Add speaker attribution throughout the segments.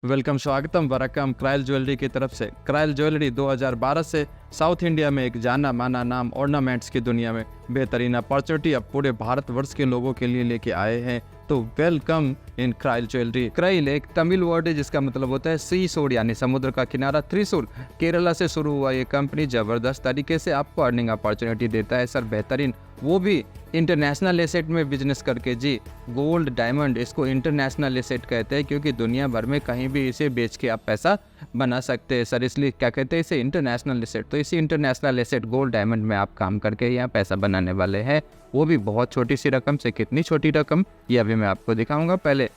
Speaker 1: Welcome, स्वागतम, वरकम क्राइल jewellery की तरफ से। क्राइल ज्वेलरी 2012 से साउथ इंडिया में एक जाना माना नाम ऑर्नामेंट्स की दुनिया में बेहतरीन अपॉर्चुनिटी अब पूरे भारतवर्ष के लोगों के लिए लेके आए हैं। तो वेलकम इन क्राइल ज्वेलरी। क्राइल एक तमिल वर्ड है जिसका मतलब होता है सी शोर यानी समुद्र का किनारा। त्रिशूल केरला से शुरू हुआ ये कंपनी जबरदस्त तरीके से आपको अर्निंग अपॉर्चुनिटी देता है सर, बेहतरीन, वो भी इंटरनेशनल एसेट में बिजनेस करके। जी, गोल्ड डायमंड इसको इंटरनेशनल एसेट कहते हैं क्योंकि दुनिया भर में कहीं भी इसे बेच के आप पैसा बना सकते हैं सर, इसलिए क्या कहते हैं इसे इंटरनेशनल एसेट। तो इसी इंटरनेशनल एसेट गोल्ड डायमंड में आप काम करके यहाँ पैसा बनाने वाले हैं, वो भी बहुत छोटी सी रकम से। कितनी छोटी रकम ये अभी मैं आपको दिखाऊंगा। पहले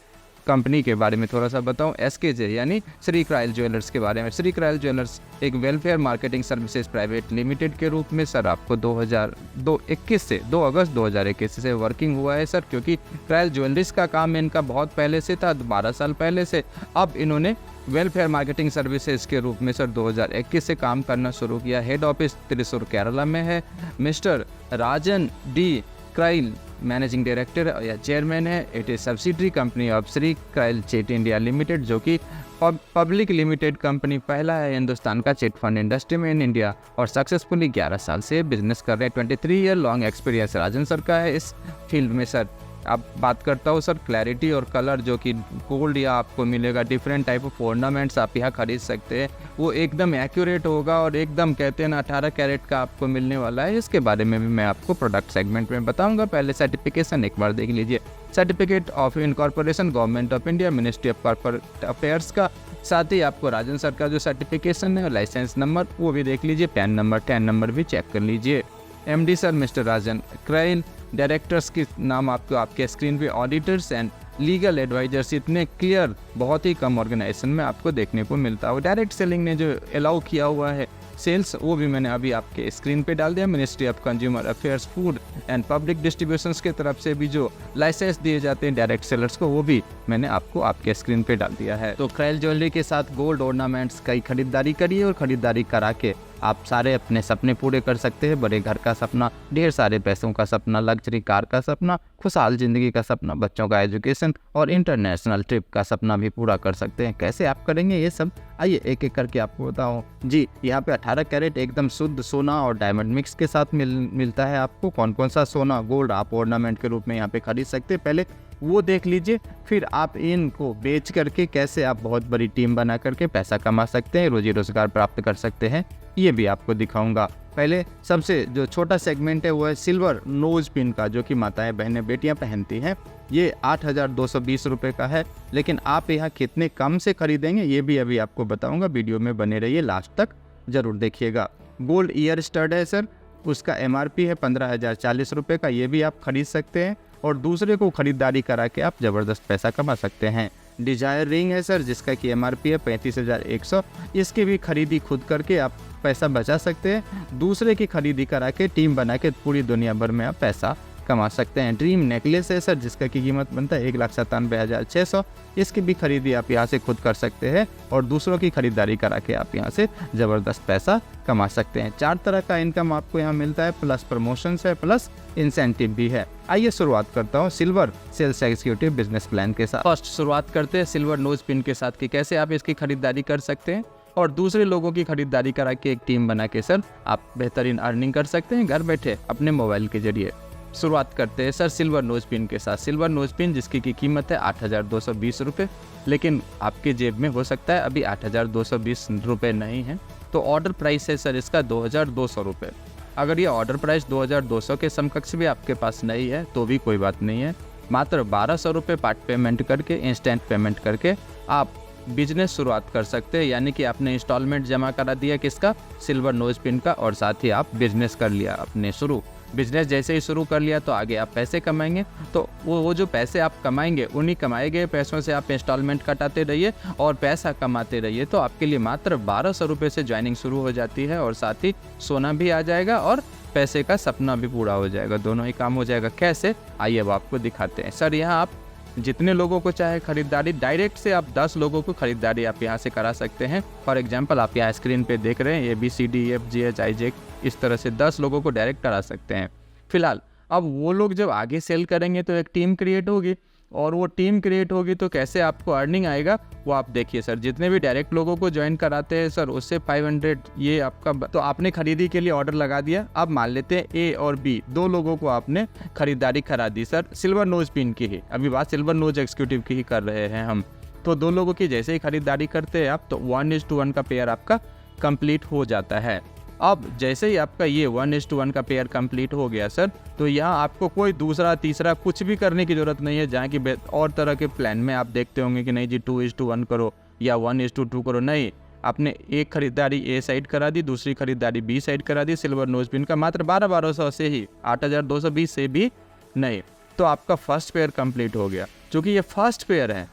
Speaker 1: कंपनी के बारे में थोड़ा सा बताऊं। SKJ यानी श्री क्राइल ज्वेलर्स के बारे में। श्री क्राइल ज्वेलर्स एक welfare marketing services private limited के रूप में सर आपको 2021 से 2 अगस्त 2021 से वर्किंग हुआ है सर, क्योंकि क्राइल ज्वेलरीज का काम इनका बहुत पहले से था, 12 साल पहले से। अब इन्होंने वेलफेयर मार्केटिंग सर्विसेज के रूप में सर 2021 से काम करना शुरू किया। हेड ऑफिस त्रिशूर केरला में है। मिस्टर राजन डी क्राइल मैनेजिंग डायरेक्टर या चेयरमैन है। It is subsidiary company of Shri क्राइल चिट इंडिया लिमिटेड, जो कि पब्लिक लिमिटेड कंपनी पहला है हिंदुस्तान का चिट फंड इंडस्ट्री में इन इंडिया, और सक्सेसफुली 11 साल से बिजनेस कर रहे हैं। 23 ईयर लॉन्ग एक्सपीरियंस राजन सर का है इस फील्ड में सर। अब बात करता हूँ सर क्लैरिटी और कलर, जो कि गोल्ड या आपको मिलेगा डिफरेंट टाइप ऑफ ऑर्नामेंट्स आप यहाँ खरीद सकते हैं, वो एकदम एक्यूरेट होगा और एकदम कहते हैं ना 18 कैरेट का आपको मिलने वाला है। इसके बारे में भी मैं आपको प्रोडक्ट सेगमेंट में बताऊंगा। पहले सर्टिफिकेशन एक बार देख लीजिए। Certificate of incorporation government of India ministry of corporate affairs का, साथ ही आपको राजन सर का जो सर्टिफिकेशन है लाइसेंस नंबर वो भी देख लीजिए। पैन नंबर 10 नंबर भी चेक कर लीजिए। MD सर मिस्टर राजन क्राइल। डायरेक्टर्स के नाम आपको आपके स्क्रीन पे ऑडिटर्स एंड लीगल एडवाइजर्स, इतने क्लियर बहुत ही कम ऑर्गेनाइजेशन में आपको देखने को मिलता है। डायरेक्ट सेलिंग ने जो अलाउ किया हुआ है सेल्स, वो भी मैंने अभी आपके स्क्रीन पे डाल दिया। Ministry of consumer affairs food and public distributions की तरफ से भी जो लाइसेंस दिए जाते हैं डायरेक्ट सेलर्स को, वो भी मैंने आपको आपके स्क्रीन पे डाल दिया है। तो क्राइल ज्वेलरी के साथ गोल्ड ऑर्नामेंट्स की खरीदारी करिए और खरीदारी करा के आप सारे अपने सपने पूरे कर सकते हैं। बड़े घर का सपना, ढेर सारे पैसों का सपना, लग्जरी कार का सपना, खुशहाल जिंदगी का सपना, बच्चों का एजुकेशन और इंटरनेशनल ट्रिप का सपना भी पूरा कर सकते हैं। कैसे आप करेंगे ये सब, आइए एक एक करके आपको बताऊँ। जी, यहाँ पे 18 कैरेट एकदम शुद्ध सोना और डायमंड मिक्स के साथ मिलता है आपको। कौन कौन सा सोना गोल्ड आप ऑर्नामेंट के रूप में यहाँ पे खरीद सकते हैं, पहले वो देख लीजिए। फिर आप इनको बेच करके कैसे आप बहुत बड़ी टीम बना करके पैसा कमा सकते हैं, रोजी रोजगार प्राप्त कर सकते हैं, ये भी आपको दिखाऊंगा। पहले सबसे जो छोटा सेगमेंट है वो है सिल्वर नोज पिन का, जो कि माताएं बहनें बेटियां पहनती हैं। ये 8,220 रुपये का है, लेकिन आप यहाँ कितने कम से खरीदेंगे ये भी अभी आपको बताऊंगा। वीडियो में बने रहिए, लास्ट तक जरूर देखिएगा। गोल्ड ईयर स्टड है सर, उसका MRP है 15,040 रुपये का, ये भी आप खरीद सकते हैं और दूसरे को खरीदारी करा के आप ज़बरदस्त पैसा कमा सकते हैं। डिजायर रिंग है सर, जिसका कि MRP है 35,100, इसकी भी खरीदी खुद करके आप पैसा बचा सकते हैं। दूसरे की खरीदी करा के टीम बना के पूरी दुनिया भर में आप पैसा कमा सकते हैं। ड्रीम नेकलेस है सर, जिसका की कीमत बनता है 1,97,600, इसकी भी खरीदी आप यहाँ से खुद कर सकते हैं और दूसरों की खरीदारी करा के आप यहाँ से ज़बरदस्त पैसा कमा सकते हैं। 4 तरह का इनकम आपको यहाँ मिलता है, प्लस प्रमोशंस है, प्लस इंसेंटिव भी है। आइए शुरुआत करता हूँ silver sales executive business plan के साथ। फर्स्ट शुरुआत करते हैं सिल्वर नोज पिन के साथ कि कैसे आप इसकी खरीदारी कर सकते हैं और दूसरे लोगों की खरीदारी करा के एक टीम बना के सर आप बेहतरीन अर्निंग कर सकते हैं घर बैठे अपने मोबाइल के जरिए। शुरुआत करते हैं सर सिल्वर नोज पिन के साथ। सिल्वर नोज पिन जिसकी की कीमत है 8,220 रुपये, लेकिन आपके जेब में हो सकता है अभी 8,220 रुपये नहीं है, तो ऑर्डर प्राइस है सर इसका 2,200 रुपये। अगर ये ऑर्डर प्राइस 2,200 के समकक्ष भी आपके पास नहीं है तो भी कोई बात नहीं है, मात्र 1,200 रुपये पार्ट पेमेंट करके, इंस्टेंट पेमेंट करके आप बिजनेस शुरुआत कर सकते हैं। यानी कि आपने इंस्टॉलमेंट जमा करा दिया किसका, सिल्वर नोज पिन का, और साथ ही आप बिजनेस कर लिया अपने शुरू। बिजनेस जैसे ही शुरू कर लिया तो आगे आप पैसे कमाएंगे, तो वो जो पैसे आप कमाएंगे उन्हीं कमाए गए पैसों से आप इंस्टॉलमेंट कटाते रहिए और पैसा कमाते रहिए। तो आपके लिए मात्र 1,200 रुपये से ज्वाइनिंग शुरू हो जाती है और साथ ही सोना भी आ जाएगा और पैसे का सपना भी पूरा हो जाएगा, दोनों ही काम हो जाएगा। कैसे, आइए अब आपको दिखाते हैं सर। यहाँ आप जितने लोगों को चाहे खरीदारी, डायरेक्ट से आप 10 लोगों को खरीदारी आप यहाँ से करा सकते हैं। फॉर एग्जांपल आप यहाँ स्क्रीन पे देख रहे हैं ABCDEFGHIJ, इस तरह से 10 लोगों को डायरेक्ट करा सकते हैं। फिलहाल अब वो लोग जब आगे सेल करेंगे तो एक टीम क्रिएट होगी, और वो टीम क्रिएट होगी तो कैसे आपको अर्निंग आएगा वो आप देखिए सर। जितने भी डायरेक्ट लोगों को ज्वाइन कराते हैं सर उससे 500 ये आपका, तो आपने खरीदी के लिए ऑर्डर लगा दिया। अब मान लेते हैं ए और बी दो लोगों को आपने खरीदारी करा दी सर सिल्वर नोज पिन की ही, अभी बात सिल्वर नोज एग्जीक्यूटिव की ही कर रहे हैं हम। तो दो लोगों की जैसे ही खरीदारी करते हैं आप तो 1:1 का पेयर आपका कंप्लीट हो जाता है। अब जैसे ही आपका ये 1:1 का पेयर कंप्लीट हो गया सर, तो यहाँ आपको कोई दूसरा तीसरा कुछ भी करने की ज़रूरत नहीं है। जहाँ की और तरह के प्लान में आप देखते होंगे कि नहीं जी 2:1 करो या 1:2 करो, नहीं, आपने एक खरीदारी ए साइड करा दी, दूसरी खरीदारी बी साइड करा दी सिल्वर नोज पिन का, मात्र 1200 से ही, 8220 से भी नहीं। तो आपका फर्स्ट पेयर कंप्लीट हो गया। चूँकि ये फर्स्ट पेयर है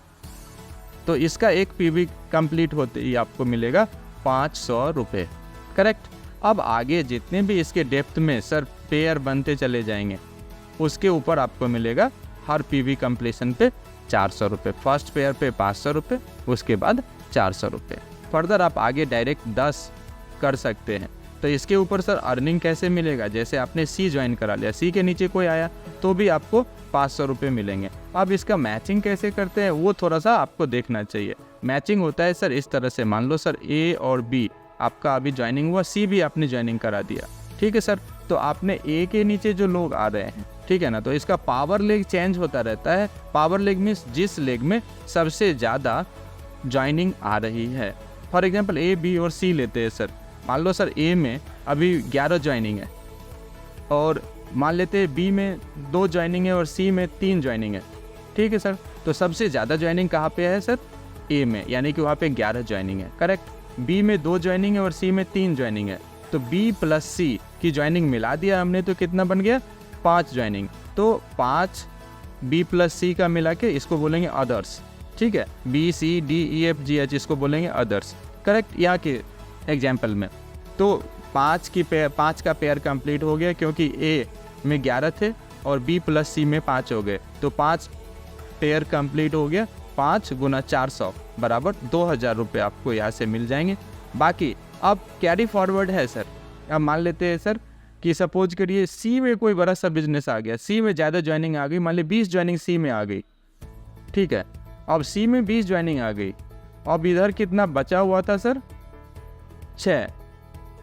Speaker 1: तो इसका एक पीवी कंप्लीट होते ही आपको मिलेगा 500 रुपये, करेक्ट। अब आगे जितने भी इसके डेप्थ में सर पेयर बनते चले जाएंगे उसके ऊपर आपको मिलेगा हर पीवी कंप्लीशन पे 400 रुपये। फर्स्ट पेयर पे 500 रुपये, उसके बाद 400 रुपये। फर्दर आप आगे डायरेक्ट 10 कर सकते हैं। तो इसके ऊपर सर अर्निंग कैसे मिलेगा, जैसे आपने सी ज्वाइन करा लिया, सी के नीचे कोई आया तो भी आपको 500 रुपये मिलेंगे। अब इसका मैचिंग कैसे करते हैं वो थोड़ा सा आपको देखना चाहिए। मैचिंग होता है सर इस तरह से, मान लो सर ए और बी आपका अभी ज्वाइनिंग हुआ, सी भी आपने ज्वाइनिंग करा दिया, ठीक है सर। तो आपने ए के नीचे जो लोग आ रहे हैं, ठीक है ना, तो इसका पावर लेग चेंज होता रहता है। पावर लेग मीन्स जिस लेग में सबसे ज़्यादा ज्वाइनिंग आ रही है। फॉर एग्जांपल ए बी और सी लेते हैं सर। मान लो सर ए में अभी 11 ज्वाइनिंग है और मान लेते हैं बी में 2 ज्वाइनिंग है और सी में 3 ज्वाइनिंग है, ठीक है सर। तो सबसे ज़्यादा ज्वाइनिंग कहाँ पे है सर, ए में, यानी कि वहाँ पे 11 ज्वाइनिंग है, करेक्ट। बी में 2 ज्वाइनिंग है और सी में 3 ज्वाइनिंग है। तो बी प्लस सी की ज्वाइनिंग मिला दिया हमने तो कितना बन गया, 5 ज्वाइनिंग। तो 5 बी प्लस सी का मिला के इसको बोलेंगे अदर्स, ठीक है। B C D E F G H इसको बोलेंगे अदर्स, करेक्ट। यहाँ के एग्जाम्पल में तो 5 का पेयर कंप्लीट हो गया क्योंकि ए में 11 थे और बी प्लस सी में 5 हो गए, तो 5 पेयर कंप्लीट हो गया। 5 गुना 400 बराबर 2000 रुपये आपको यहाँ से मिल जाएंगे। बाकी अब कैरी फॉरवर्ड है सर। अब मान लेते हैं सर कि सपोज करिए सी में कोई बड़ा सा बिजनेस आ गया, सी में ज़्यादा ज्वाइनिंग आ गई, मान ली 20 ज्वाइनिंग सी में आ गई, ठीक है। अब सी में 20 ज्वाइनिंग आ गई, अब इधर कितना बचा हुआ था सर, 6,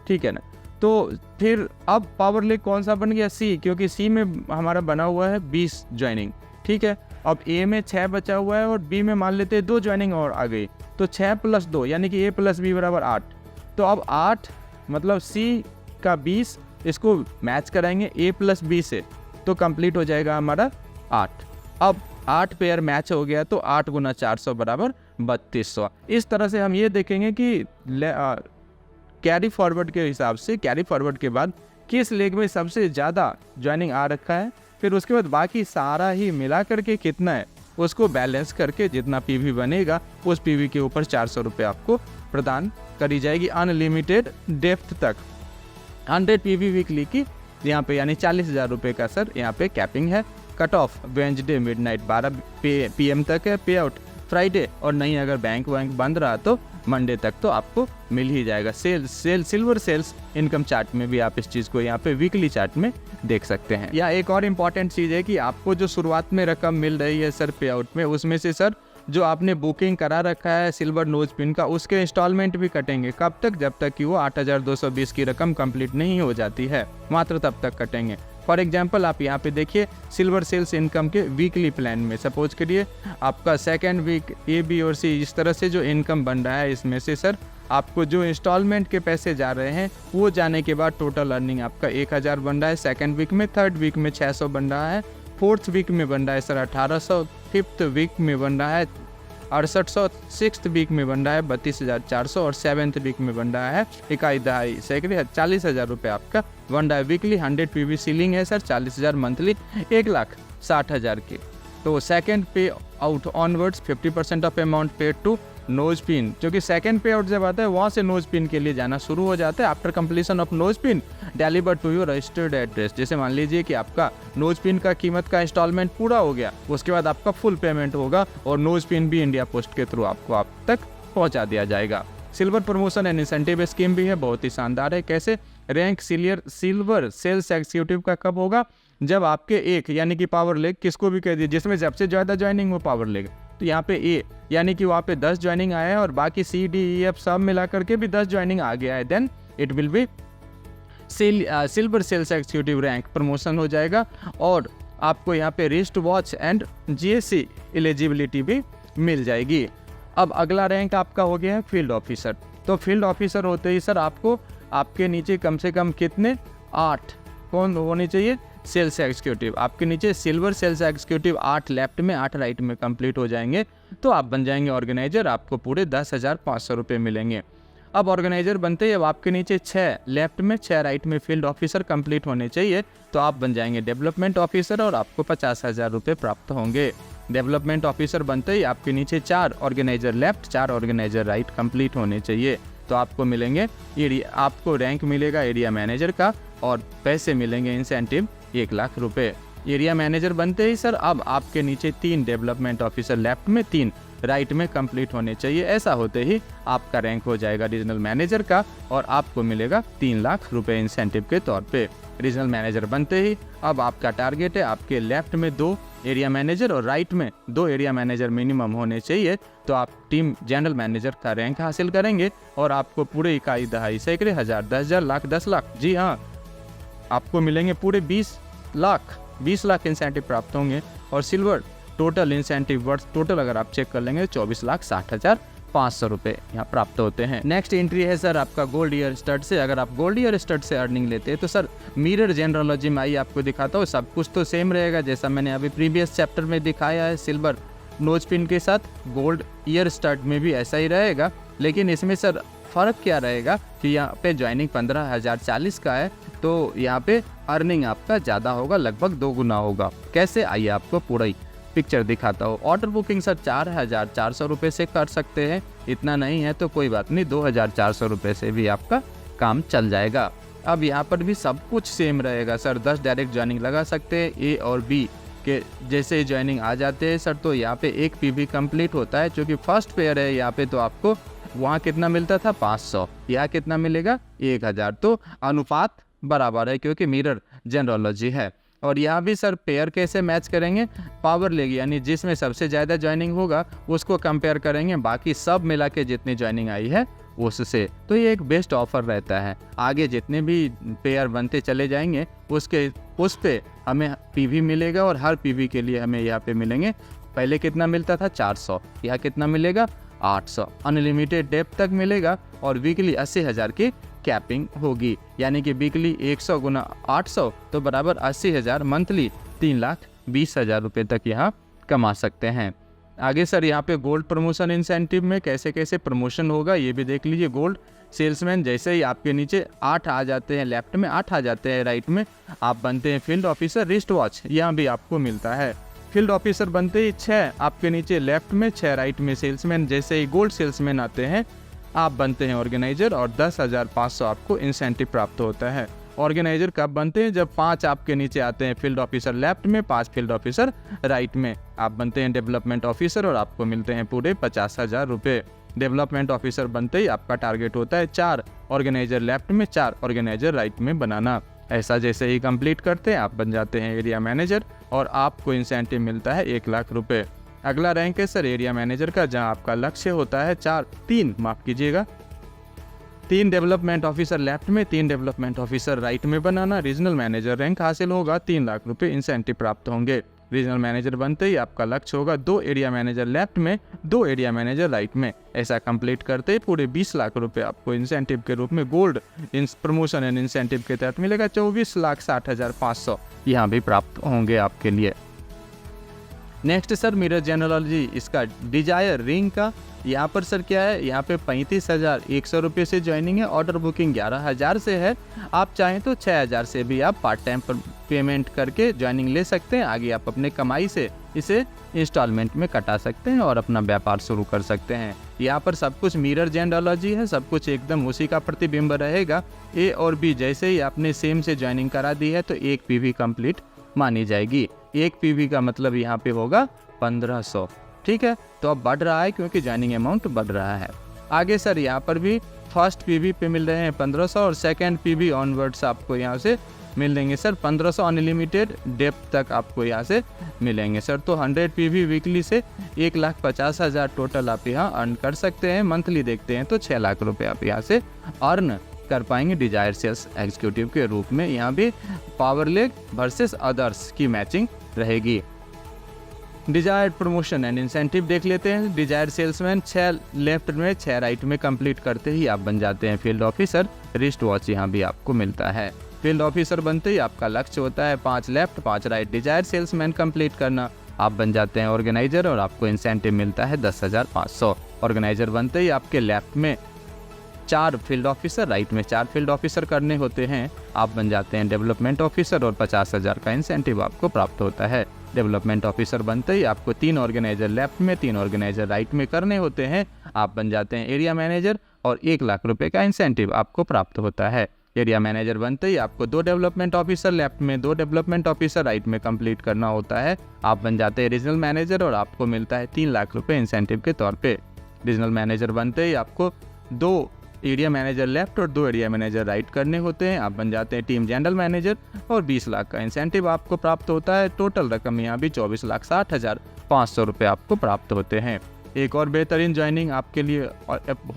Speaker 1: ठीक है ना। तो फिर अब पावर लेग कौन सा बन गया, सी, क्योंकि सी में हमारा बना हुआ है 20 ज्वाइनिंग, ठीक है। अब ए में 6 बचा हुआ है और बी में मान लेते हैं 2 ज्वाइनिंग और आ गई, तो 6 + 2 यानी कि ए प्लस बी बराबर 8। तो अब 8 मतलब सी का 20, इसको मैच कराएंगे ए प्लस बी से तो कंप्लीट हो जाएगा हमारा 8। अब 8 पेयर मैच हो गया तो 8 गुना 400 बराबर 3200। इस तरह से हम ये देखेंगे कि कैरी फॉरवर्ड के हिसाब से कैरी फॉरवर्ड के बाद किस लेग में सबसे ज़्यादा ज्वाइनिंग आ रखा है, फिर उसके बाद बाकी सारा ही मिला करके कितना है उसको बैलेंस करके जितना पीवी बनेगा उस पीवी के ऊपर 400 रुपये आपको प्रदान करी जाएगी अनलिमिटेड डेप्थ तक। 100 पीवी वीकली की यहाँ पे यानी 40,000 रुपये का सर यहाँ पे कैपिंग है। Cut off Wednesday midnight 12 PM तक है पे आउट फ्राइडे, और नहीं अगर बैंक बंद रहा तो मंडे तक तो आपको मिल ही जाएगा। सिल्वर सेल्स इनकम चार्ट में भी आप इस चीज़ को यहाँ पे वीकली चार्ट में देख सकते हैं। या एक और इम्पॉर्टेंट चीज़ है कि आपको जो शुरुआत में रकम मिल रही है सर पे आउट में, उसमें से सर जो आपने बुकिंग करा रखा है सिल्वर नोज पिन का उसके इंस्टॉलमेंट भी कटेंगे। कब तक, जब तक कि वो 8220 की रकम कंप्लीट नहीं हो जाती है, मात्र तब तक कटेंगे। फॉर एग्जाम्पल आप यहाँ पे देखिए सिल्वर सेल्स इनकम के वीकली प्लान में सपोज करिए आपका सेकेंड वीक ए बी और सी इस तरह से जो इनकम बन रहा है, इसमें से सर आपको जो इंस्टॉलमेंट के पैसे जा रहे हैं वो जाने के बाद टोटल अर्निंग आपका 1000 बन रहा है सेकेंड वीक में, थर्ड वीक में 600 बन रहा है, फोर्थ वीक में बन रहा है सर 1800, फिफ्थ वीक में बन रहा है 6800, सिक्स्थ वीक में बन रहा है 32,400 और सेवन्थ वीक में बन रहा है 40,000 रुपये आपका बन रहा है वीकली। 100 पीवी सीलिंग है सर 40,000 मंथली, 1,60,000 की। तो second pay out onwards 50% of amount paid to nose pin, क्योंकि सेकंड पे आउट जब आता है वहाँ से नोज पिन के लिए जाना शुरू हो जाता है। After completion of nose pin deliver to your registered address. जैसे मान लीजिए कि आपका नोज पिन का कीमत का इंस्टॉलमेंट पूरा हो गया, उसके बाद आपका फुल पेमेंट होगा और नोज पिन भी इंडिया पोस्ट के थ्रू आपको आप तक पहुँचा दिया जाएगा। Silver promotion and incentive scheme भी है, बहुत ही शानदार है। कैसे, रैंक सिल्वर सेल्स एग्जीक्यूटिव का कब होगा,
Speaker 2: जब आपके एक यानी कि पावर लेग किसको भी कह दिए जिसमें सबसे ज़्यादा ज्वाइनिंग वो पावर लेग, तो यहाँ पे ए यानी कि वहाँ पे 10 ज्वाइनिंग आया है और बाकी सी डी ई एफ सब मिला करके भी 10 ज्वाइनिंग आ गया है, then it will be silver sales executive rank promotion हो जाएगा और आपको यहाँ पे wrist watch and GSC eligibility भी मिल जाएगी। अब अगला रैंक आपका हो गया है फील्ड ऑफिसर। तो फील्ड ऑफिसर होते ही सर आपको आपके नीचे कम से कम कितने 8 कौन होने चाहिए सेल्स एग्जीक्यूटिव, आपके नीचे सिल्वर सेल्स एग्जीक्यूटिव 8 लेफ्ट में 8 राइट में कंप्लीट हो जाएंगे तो आप बन जाएंगे ऑर्गेनाइजर, आपको पूरे 10,500 रुपये मिलेंगे। अब ऑर्गेनाइजर बनते ही अब आपके नीचे 6 लेफ्ट में 6 राइट में फील्ड ऑफिसर कंप्लीट होने चाहिए तो आप बन जाएंगे डेवलपमेंट ऑफिसर और आपको 50,000 रुपये प्राप्त होंगे। डेवलपमेंट ऑफिसर बनते ही आपके नीचे 4 organiser left 4 organiser right complete होने चाहिए तो आपको मिलेंगे आपको रैंक मिलेगा एरिया मैनेजर का और पैसे मिलेंगे इंसेंटिव 1 लाख रुपए। एरिया मैनेजर बनते ही सर अब आपके नीचे 3 डेवलपमेंट ऑफिसर लेफ्ट में 3 राइट में कंप्लीट होने चाहिए। ऐसा होते ही आपका रैंक हो जाएगा रीजनल मैनेजर का और आपको मिलेगा 3 लाख रुपए इंसेंटिव के तौर पे। रीजनल मैनेजर बनते ही अब आपका टारगेट है आपके लेफ्ट में 2 एरिया मैनेजर और राइट में 2 एरिया मैनेजर मिनिमम होने चाहिए तो आप टीम जनरल मैनेजर का रैंक हासिल करेंगे और आपको पूरे इकाई दहाई सैकड़े हज़ार 10,000 लाख 10 लाख जी हाँ आपको मिलेंगे पूरे 20 लाख इंसेंटिव प्राप्त होंगे और silver total incentive worth total अगर आप चेक कर लेंगे 24,60,500 रुपये यहाँ प्राप्त होते हैं। नेक्स्ट एंट्री है सर आपका गोल्ड ईयर स्टड से। अगर आप गोल्ड ईयर स्टड से अर्निंग लेते हैं तो सर मिरर जनरलॉजी में आइए आपको दिखाता हूँ, सब कुछ तो सेम रहेगा जैसा मैंने अभी प्रीवियस चैप्टर में दिखाया है। सिल्वर नोज पिन के साथ गोल्ड ईयर स्टड में भी ऐसा ही रहेगा, लेकिन इसमें सर फ़र्क क्या रहेगा कि यहाँ पे ज्वाइनिंग 15,040 का है तो यहाँ पे अर्निंग आपका ज़्यादा होगा, लगभग 2 गुना होगा। कैसे आइए आपको पूरा ही पिक्चर दिखाता हूँ। ऑर्डर बुकिंग सर 4,400 रुपये से कर सकते हैं, इतना नहीं है तो कोई बात नहीं 2,400 रुपये से भी आपका काम चल जाएगा। अब यहाँ पर भी सब कुछ सेम रहेगा सर, 10 डायरेक्ट ज्वाइनिंग लगा सकते हैं। ए और बी के जैसे ज्वाइनिंग आ जाते हैं सर तो यहाँ पे 1 पीवी कंप्लीट होता है, क्योंकि फर्स्ट पेयर है यहाँ पे तो आपको वहाँ कितना मिलता था 500, यहाँ कितना मिलेगा 1,000, तो अनुपात बराबर है क्योंकि मिरर जनरलॉजी है। और यहाँ भी सर पेयर कैसे मैच करेंगे, पावर लेगी यानी जिसमें सबसे ज़्यादा ज्वाइनिंग होगा उसको कंपेयर करेंगे बाकी सब मिला के जितनी ज्वाइनिंग आई है उससे। तो ये एक बेस्ट ऑफर रहता है, आगे जितने भी पेयर बनते चले जाएंगे उस पे हमें पीवी मिलेगा और हर पीवी के लिए हमें यहाँ पे मिलेंगे। पहले कितना मिलता था 400, यहाँ कितना मिलेगा 800, अनलिमिटेड डेप्थ तक मिलेगा और वीकली 80,000 की कैपिंग होगी, यानी कि वीकली 100 गुना 800 तो बराबर 80,000, मंथली 3,20,000 रुपये तक यहाँ कमा सकते हैं। आगे सर यहाँ पे गोल्ड प्रमोशन इंसेंटिव में कैसे कैसे प्रमोशन होगा ये भी देख लीजिए। गोल्ड सेल्समैन जैसे ही आपके नीचे 8 आ जाते हैं, लेफ्ट में 8 आ जाते हैं, राइट में आप बनते हैं फील्ड ऑफिसर। रिस्ट वॉच यहाँ भी आपको मिलता है। फील्ड ऑफिसर बनते ही 6 आपके नीचे लेफ्ट में 6 राइट में सेल्समैन, जैसे ही गोल्ड सेल्समैन आते हैं आप बनते हैं ऑर्गेनाइजर और 10,500 आपको इंसेंटिव प्राप्त होता है। ऑर्गेनाइजर कब बनते हैं, जब 5 आपके नीचे आते हैं फील्ड ऑफिसर लेफ्ट में, 5 फील्ड ऑफिसर राइट में, आप बनते हैं डेवलपमेंट ऑफिसर और आपको मिलते हैं पूरे 50,000 रुपये। डेवलपमेंट ऑफिसर बनते ही आपका टारगेट होता है 4 ऑर्गेनाइजर लेफ्ट में 4 ऑर्गेनाइजर राइट में बनाना। ऐसा जैसे ही कंप्लीट करते हैं आप बन जाते हैं एरिया मैनेजर और आपको इंसेंटिव मिलता है 1 लाख रुपये। अगला रैंक है सर एरिया मैनेजर का, जहां आपका लक्ष्य होता है 3 डेवलपमेंट ऑफिसर लेफ्ट में 3 डेवलपमेंट ऑफिसर राइट में बनाना। रीजनल मैनेजर रैंक हासिल होगा, 3 लाख रुपए इंसेंटिव प्राप्त होंगे। रीजनल मैनेजर बनते ही आपका लक्ष्य होगा 2 एरिया मैनेजर लेफ्ट में 2 एरिया मैनेजर राइट में। ऐसा कंप्लीट करते ही पूरे 20 लाख रुपए आपको इंसेंटिव के रूप में गोल्ड प्रमोशन एंड इंसेंटिव के तहत मिलेगा। 24,60,500 यहाँ भी प्राप्त होंगे आपके लिए। नेक्स्ट सर मिरर जनरलॉजी, इसका डिजायर रिंग का यहाँ पर सर क्या है, यहाँ पे 35,100 रुपये से ज्वाइनिंग है। ऑर्डर बुकिंग 11,000 से है, आप चाहें तो 6,000 से भी आप पार्ट टाइम पेमेंट करके ज्वाइनिंग ले सकते हैं। आगे आप अपने कमाई से इसे इंस्टॉलमेंट में कटा सकते हैं और अपना व्यापार शुरू कर सकते हैं। यहाँ पर सब कुछ मिरर जनरलॉजी है, सब कुछ एकदम उसी का प्रतिबिंब रहेगा। ए और बी जैसे ही आपने सेम से ज्वाइनिंग करा दी है तो 1 पीवी कंप्लीट मानी जाएगी। 1 पीवी का मतलब यहाँ पे होगा 1500, ठीक है। तो अब बढ़ रहा है क्योंकि ज्वाइनिंग अमाउंट बढ़ रहा है। आगे सर यहाँ पर भी फर्स्ट पीवी पे मिल रहे हैं 1500 और सेकंड पीवी ऑनवर्ड्स आपको यहाँ से मिल देंगे सर 1500 अनलिमिटेड डेप्थ तक आपको यहाँ से मिलेंगे सर। तो 100 PV वीकली से 1,50,000 टोटल आप यहाँ अर्न कर सकते हैं। मंथली देखते हैं तो 6 लाख रुपये आप यहाँ से अर्न कर पाएंगे डिजायर सेल्स एग्जीक्यूटिव के रूप में। यहाँ भी पावर लेग वर्सेस अदर्स की मैचिंग रहेगी। डिजायर्ड प्रमोशन एंड इंसेंटिव देख लेते हैं। डिजायर्ड सेल्समैन 6 लेफ्ट में 6 राइट में कंप्लीट करते ही आप बन जाते हैं फील्ड ऑफिसर। रिस्ट वॉच यहाँ भी आपको मिलता है। फील्ड ऑफिसर बनते ही आपका लक्ष्य होता है 5 left 5 right desired salesman complete करना। आप बन जाते हैं ऑर्गेनाइजर और आपको इंसेंटिव मिलता है 10,500। ऑर्गेनाइजर बनते ही आपके लेफ्ट में 4 फील्ड ऑफिसर, राइट में 4 फील्ड ऑफिसर करने होते हैं। आप बन जाते हैं डेवलपमेंट ऑफिसर और 50,000 का इंसेंटिव आपको प्राप्त होता है। डेवलपमेंट ऑफिसर बनते ही आपको 3 ऑर्गेनाइजर लेफ्ट में 3 ऑर्गेनाइजर राइट में करने होते हैं। आप बन जाते हैं एरिया मैनेजर और 1 लाख रुपए का इंसेंटिव आपको प्राप्त होता है। एरिया मैनेजर बनते ही आपको 2 डेवलपमेंट ऑफिसर लेफ्ट में 2 डेवलपमेंट ऑफिसर राइट में कंप्लीट करना होता है। आप बन जाते हैं रीजनल मैनेजर और आपको मिलता है 3 लाख रुपए इंसेंटिव के तौर पे। रीजनल मैनेजर बनते ही आपको 2 एरिया मैनेजर लेफ्ट और 2 एरिया मैनेजर राइट करने होते हैं। आप बन जाते हैं टीम जनरल मैनेजर और 20 लाख का इंसेंटिव आपको प्राप्त होता है। टोटल रकम यहाँ भी 24,60,500 रुपये आपको प्राप्त होते हैं। एक और बेहतरीन ज्वाइनिंग आपके लिए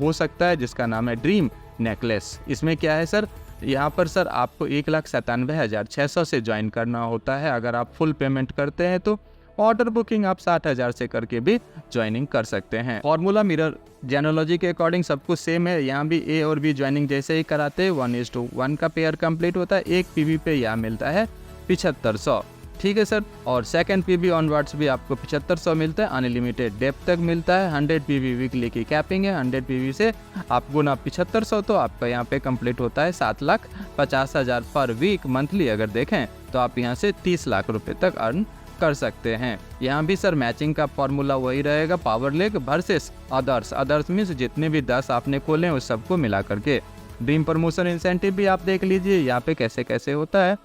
Speaker 2: हो सकता है जिसका नाम है ड्रीम नेकलेस। इसमें क्या है सर, यहाँ पर सर आपको 1,97,600 से ज्वाइन करना होता है। अगर आप फुल पेमेंट करते हैं तो ऑर्डर बुकिंग आप 60,000 से करके भी ज्वाइनिंग कर सकते हैं। फॉर्मूला मिरर जेनोलॉजी के अकॉर्डिंग सब कुछ सेम है। यहाँ भी ए और बी ज्वाइनिंग जैसे ही कराते हैं 1:1 का पेयर कंप्लीट होता है। 1 PV पे यहाँ मिलता है 7500, ठीक है सर। और सेकंड PV ऑनवर्ड्स भी आपको 7500 मिलता है। अनलिमिटेड डेप्थ तक मिलता है। 100 PV वीकली की कैपिंग है। 100 PV से आप गुना 7500 तो आपका यहाँ पे कंप्लीट होता है 7,50,000 पर वीक। मंथली अगर देखें तो आप यहाँ से 30 लाख रुपये तक अर्न कर सकते हैं। यहाँ भी सर मैचिंग का फॉर्मूला वही रहेगा, power leg versus others. Others means जितने भी 10 आपने खोले हैं उस सबको मिला करके। ड्रीम प्रमोशन इंसेंटिव भी आप देख लीजिए यहाँ पे कैसे कैसे होता है।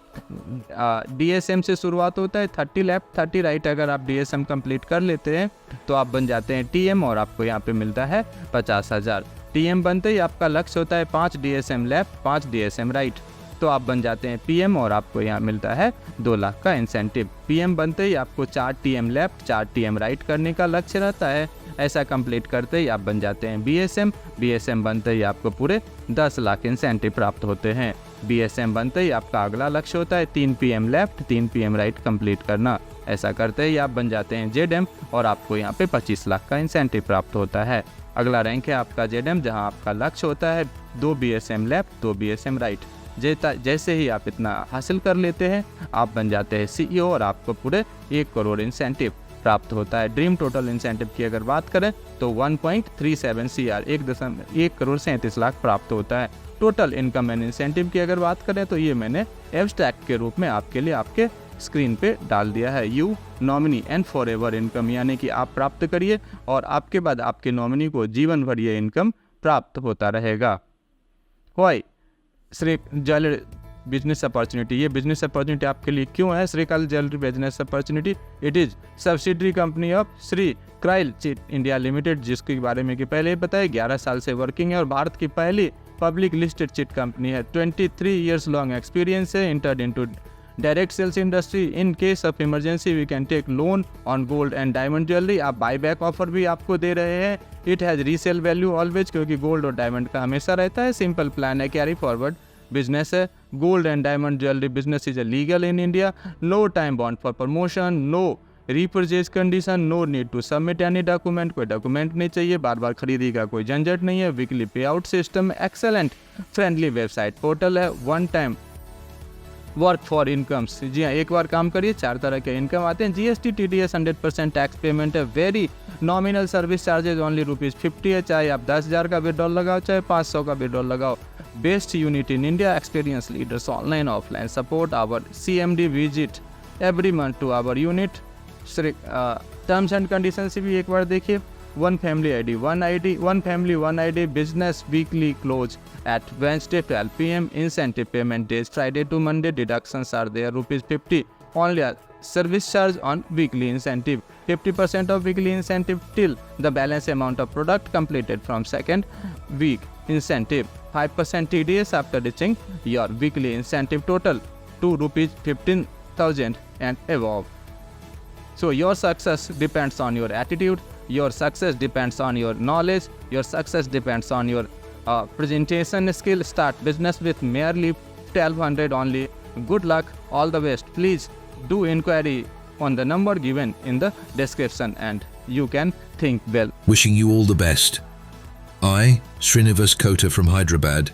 Speaker 2: DSM से शुरुआत होता है 30 लेफ्ट 30 राइट। अगर आप DSM कंप्लीट कर लेते हैं तो आप बन जाते हैं TM और आपको यहाँ पे मिलता है 50,000। TM बनते ही आपका लक्ष्य होता है 5 DSM लेफ्ट 5 DSM राइट, तो आप बन जाते हैं PM और आपको यहाँ मिलता है 2 लाख का इंसेंटिव। PM बनते ही आपको 4 TM लेफ्ट 4 TM राइट करने का लक्ष्य रहता है। ऐसा कंप्लीट करते ही आप बन जाते हैं BSM बनते ही आपको पूरे 10 लाख इंसेंटिव प्राप्त होते हैं। BSM बनते ही आपका अगला लक्ष्य होता है 3 PM left 3 PM right complete करना। ऐसा करते ही आप बन जाते हैं ZM और आपको यहाँ पे 25 लाख का इंसेंटिव प्राप्त होता है। अगला रैंक है आपका ZM जहाँ आपका लक्ष्य होता है 2 BSM लेफ्ट 2 BSM राइट। जैसे ही आप इतना हासिल कर लेते हैं आप बन जाते हैं CEO और आपको पूरे 1 करोड़ इंसेंटिव प्राप्त होता है। ड्रीम टोटल इंसेंटिव की अगर बात करें तो 1.37 CR 1 करोड़ 37 लाख प्राप्त होता है। टोटल इनकम एंड इंसेंटिव की अगर बात करें तो ये मैंने एब्स्ट्रैक्ट के रूप में आपके लिए आपके स्क्रीन पे डाल दिया है। You nominee and for ever income, यानी कि आप प्राप्त करिए और आपके बाद आपके नॉमिनी को जीवन भर ये इनकम प्राप्त होता रहेगा। Why Shri jewellery business opportunity, ये बिजनेस अपॉर्चुनिटी आपके लिए क्यों है? Shrikal jewellery business opportunity it is subsidiary company of Shri क्राइल चिट इंडिया लिमिटेड, जिसके बारे में कि पहले ही बताया 11 साल से वर्किंग है और भारत की पहली पब्लिक लिस्टेड चिट कंपनी है। 23 ईयर्स लॉन्ग एक्सपीरियंस है। Entered into direct sales industry. In case of emergency we can take loan on gold and diamond jewellery. आप बाईबैक ऑफर भी आपको दे रहे हैं। It has resale value always, क्योंकि gold और डायमंड का हमेशा रहता है। सिंपल प्लान है, कैरी फॉरवर्ड बिजनेस है। Gold and diamond jewellery business is legal in India. No time bond for promotion, no repurchase condition, no need to submit any document. कोई document नहीं चाहिए, बार बार खरीदी का कोई झंझट नहीं है। Weekly pay out system, excellent friendly website portal है। One time work for incomes, जी हाँ एक बार काम करिए 4 तरह के इनकम आते हैं। GST TDS 100% टैक्स पेमेंट है। Very nominal service charges only ₹50 है। चाहे आप 10,000 का विड्रॉल लगाओ चाहे 500 का विड्रॉल लगाओ। Best unit in India, experience leaders, online offline support. Our CMD visit every month to our unit. Terms and condition से भी एक बार देखिए। One family ID, business weekly close at Wednesday 12 PM. Incentive payment days Friday to Monday. Deductions are there ₹50 only. Service charge on weekly incentive 50% of weekly incentive till the balance amount of product completed from second week. Incentive 5% TDS after reaching your weekly incentive total to rupees 15,000 and above. So your success depends on your attitude, your success depends on your knowledge, your success depends on your presentation skill. Start business with merely 1200 only. Good luck, all the best. Please do inquiry on the number given in the description and you can think well.
Speaker 3: Wishing you all the best. I, Srinivas Kota from Hyderabad,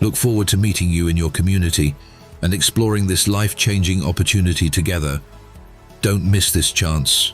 Speaker 3: look forward to meeting you in your community and exploring this life-changing opportunity together. Don't miss this chance.